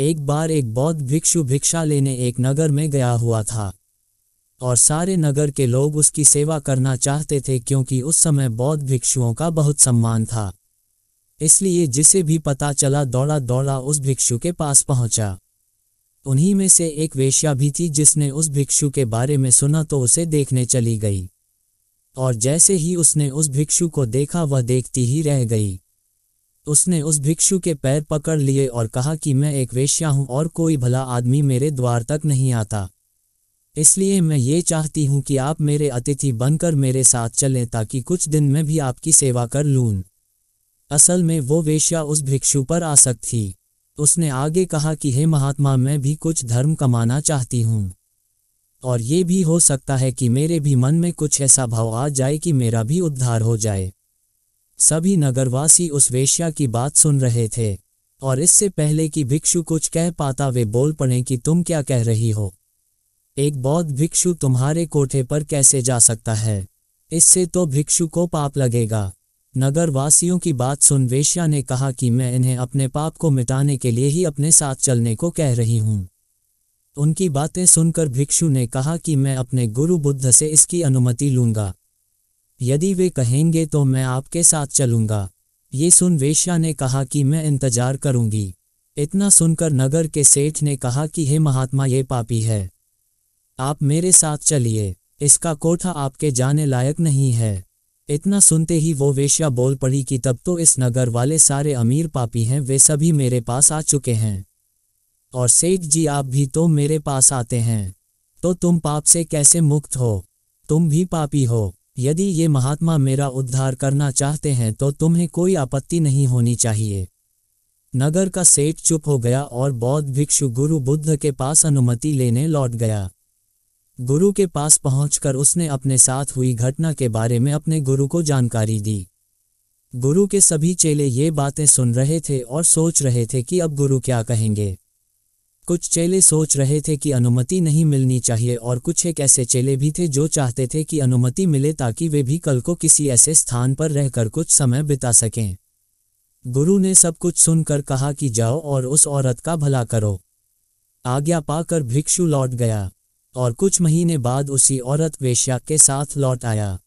एक बार एक बौद्ध भिक्षु भिक्षा लेने एक नगर में गया हुआ था और सारे नगर के लोग उसकी सेवा करना चाहते थे क्योंकि उस समय बौद्ध भिक्षुओं का बहुत सम्मान था। इसलिए जिसे भी पता चला दौड़ा दौड़ा उस भिक्षु के पास पहुंचा। उन्हीं में से एक वेश्या भी थी जिसने उस भिक्षु के बारे में सुना तो उसे देखने चली गई और जैसे ही उसने उस भिक्षु को देखा वह देखती ही रह गई। उसने उस भिक्षु के पैर पकड़ लिए और कहा कि मैं एक वेश्या हूं और कोई भला आदमी मेरे द्वार तक नहीं आता, इसलिए मैं ये चाहती हूं कि आप मेरे अतिथि बनकर मेरे साथ चलें ताकि कुछ दिन मैं भी आपकी सेवा कर लूं। असल में वो वेश्या उस भिक्षु पर आसक्त थी। उसने आगे कहा कि हे महात्मा, मैं भी कुछ धर्म कमाना चाहती हूं और ये भी हो सकता है कि मेरे भी मन में कुछ ऐसा भाव आ जाए कि मेरा भी उद्धार हो जाए। सभी नगरवासी उस वेश्या की बात सुन रहे थे और इससे पहले कि भिक्षु कुछ कह पाता वे बोल पड़े कि तुम क्या कह रही हो? एक बौद्ध भिक्षु तुम्हारे कोठे पर कैसे जा सकता है? इससे तो भिक्षु को पाप लगेगा। नगरवासियों की बात सुन वेश्या ने कहा कि मैं इन्हें अपने पाप को मिटाने के लिए ही अपने साथ चलने को कह रही हूँ। उनकी बातें सुनकर भिक्षु ने कहा कि मैं अपने गुरु बुद्ध से इसकी अनुमति लूंगा, यदि वे कहेंगे तो मैं आपके साथ चलूंगा। ये सुन वेश्या ने कहा कि मैं इंतजार करूंगी। इतना सुनकर नगर के सेठ ने कहा कि हे महात्मा, ये पापी है, आप मेरे साथ चलिए, इसका कोठा आपके जाने लायक नहीं है। इतना सुनते ही वो वेश्या बोल पड़ी कि तब तो इस नगर वाले सारे अमीर पापी हैं, वे सभी मेरे पास आ चुके हैं और सेठ जी आप भी तो मेरे पास आते हैं, तो तुम पाप से कैसे मुक्त हो? तुम भी पापी हो। यदि ये महात्मा मेरा उद्धार करना चाहते हैं तो तुम्हें कोई आपत्ति नहीं होनी चाहिए। नगर का सेठ चुप हो गया और बौद्ध भिक्षु गुरु बुद्ध के पास अनुमति लेने लौट गया। गुरु के पास पहुंचकर उसने अपने साथ हुई घटना के बारे में अपने गुरु को जानकारी दी। गुरु के सभी चेले ये बातें सुन रहे थे और सोच रहे थे कि अब गुरु क्या कहेंगे। कुछ चेले सोच रहे थे कि अनुमति नहीं मिलनी चाहिए और कुछ एक ऐसे चेले भी थे जो चाहते थे कि अनुमति मिले ताकि वे भी कल को किसी ऐसे स्थान पर रहकर कुछ समय बिता सकें। गुरु ने सब कुछ सुनकर कहा कि जाओ और उस औरत का भला करो। आज्ञा पाकर भिक्षु लौट गया और कुछ महीने बाद उसी औरत वेश्या के साथ लौट आया।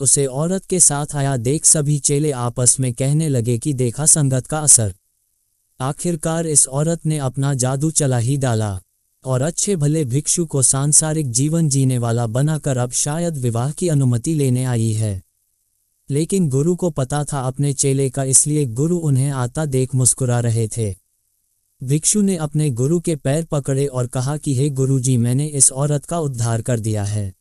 उसे औरत के साथ आया देख सभी चेले आपस में कहने लगे कि देखा संगत का असर। आखिरकार इस औरत ने अपना जादू चला ही डाला और अच्छे भले भिक्षु को सांसारिक जीवन जीने वाला बनाकर अब शायद विवाह की अनुमति लेने आई है। लेकिन गुरु को पता था अपने चेले का, इसलिए गुरु उन्हें आता देख मुस्कुरा रहे थे। भिक्षु ने अपने गुरु के पैर पकड़े और कहा कि हे गुरुजी, मैंने इस औरत का उद्धार कर दिया है।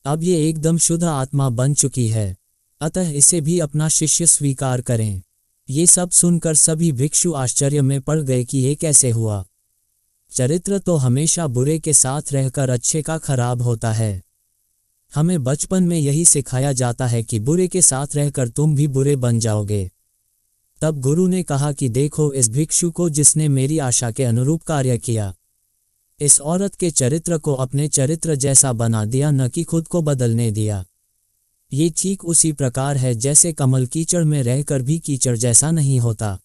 अब ये एकदम शुद्ध आत्मा बन चुकी है, अतः इसे भी अपना शिष्य स्वीकार करें। ये सब सुनकर सभी भिक्षु आश्चर्य में पड़ गए कि ये कैसे हुआ। चरित्र तो हमेशा बुरे के साथ रहकर अच्छे का खराब होता है। हमें बचपन में यही सिखाया जाता है कि बुरे के साथ रहकर तुम भी बुरे बन जाओगे। तब गुरु ने कहा कि देखो इस भिक्षु को जिसने मेरी आशा के अनुरूप कार्य किया। इस औरत के चरित्र को अपने चरित्र जैसा बना दिया, न कि खुद को बदलने दिया। ये ठीक उसी प्रकार है जैसे कमल कीचड़ में रहकर भी कीचड़ जैसा नहीं होता।